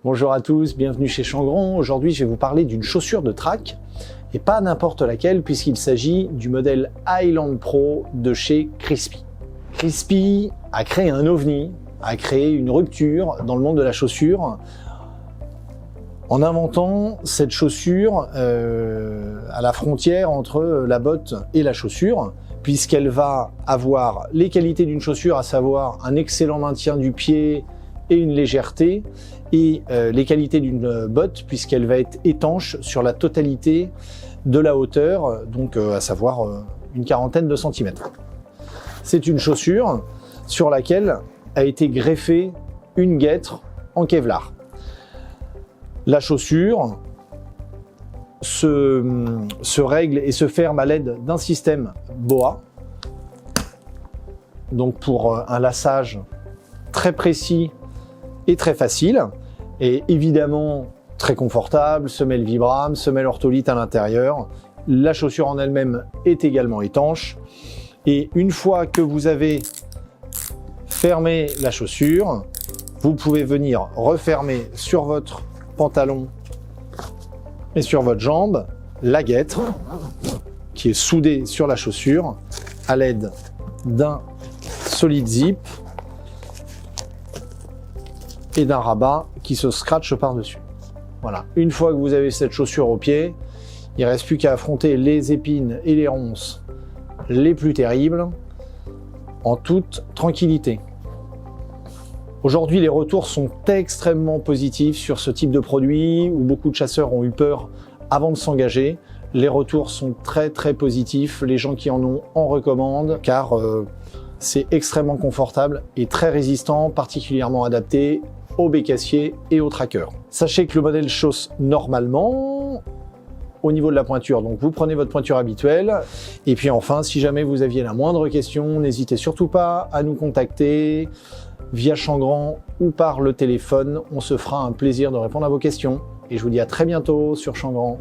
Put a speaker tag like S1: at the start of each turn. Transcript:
S1: Bonjour à tous, bienvenue chez Changron. Aujourd'hui, je vais vous parler d'une chaussure de track et pas n'importe laquelle puisqu'il s'agit du modèle Highland Pro de chez Crispi. Crispi a créé un ovni, a créé une rupture dans le monde de la chaussure en inventant cette chaussure à la frontière entre la botte et la chaussure, puisqu'elle va avoir les qualités d'une chaussure, à savoir un excellent maintien du pied et une légèreté, et les qualités d'une botte, puisqu'elle va être étanche sur la totalité de la hauteur, donc à savoir une quarantaine de centimètres. C'est une chaussure sur laquelle a été greffée une guêtre en Kevlar. La chaussure se règle et se ferme à l'aide d'un système BOA, donc pour un lassage très précis et très facile, et évidemment très confortable, semelle Vibram, semelle ortholite à l'intérieur. La chaussure en elle-même est également étanche, et une fois que vous avez fermé la chaussure, vous pouvez venir refermer sur votre pantalon et sur votre jambe la guêtre qui est soudée sur la chaussure à l'aide d'un solide zip et d'un rabat qui se scratche par-dessus. Voilà. Une fois que vous avez cette chaussure au pied, il ne reste plus qu'à affronter les épines et les ronces les plus terribles en toute tranquillité. Aujourd'hui, les retours sont extrêmement positifs sur ce type de produit où beaucoup de chasseurs ont eu peur avant de s'engager. Les retours sont très positifs. Les gens qui en ont en recommandent car c'est extrêmement confortable et très résistant, particulièrement adapté aux bécassiers et aux trackers. Sachez que le modèle chausse normalement au niveau de la pointure, donc vous prenez votre pointure habituelle. Et puis enfin, si jamais vous aviez la moindre question, n'hésitez surtout pas à nous contacter via Changron ou par le téléphone. On se fera un plaisir de répondre à vos questions. Et je vous dis à très bientôt sur Changron.